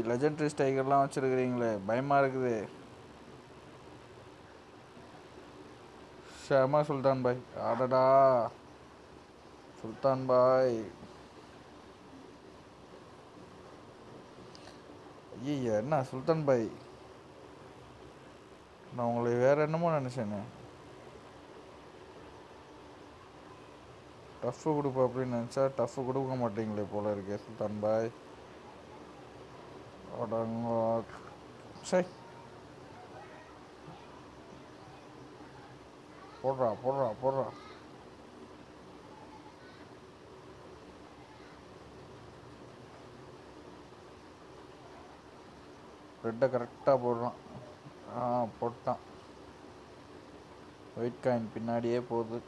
Legendary ஸ்டைகர்லாம் வச்சுருக்கிறீங்களே, பயமாக இருக்குது. ஷமா சுல்தான் பாய். ஆடடா சுல்தான் பாய். ஐயா என்ன சுல்தான் பாய், நான் உங்களை வேறு என்னமோ நினச்சேனே. டஃப்பு கொடுப்போம் அப்படின்னு நினச்சா டஃப்பு கொடுக்க மாட்டீங்களே போல இருக்கே சுல்தான் பாய். அடங்கோ சரி, போடுறா போடுறா போடுறா. ரெட்டை கரெக்டாக போடுறான். போட்டான். ஒயிட் காயின் பின்னாடியே போகுது.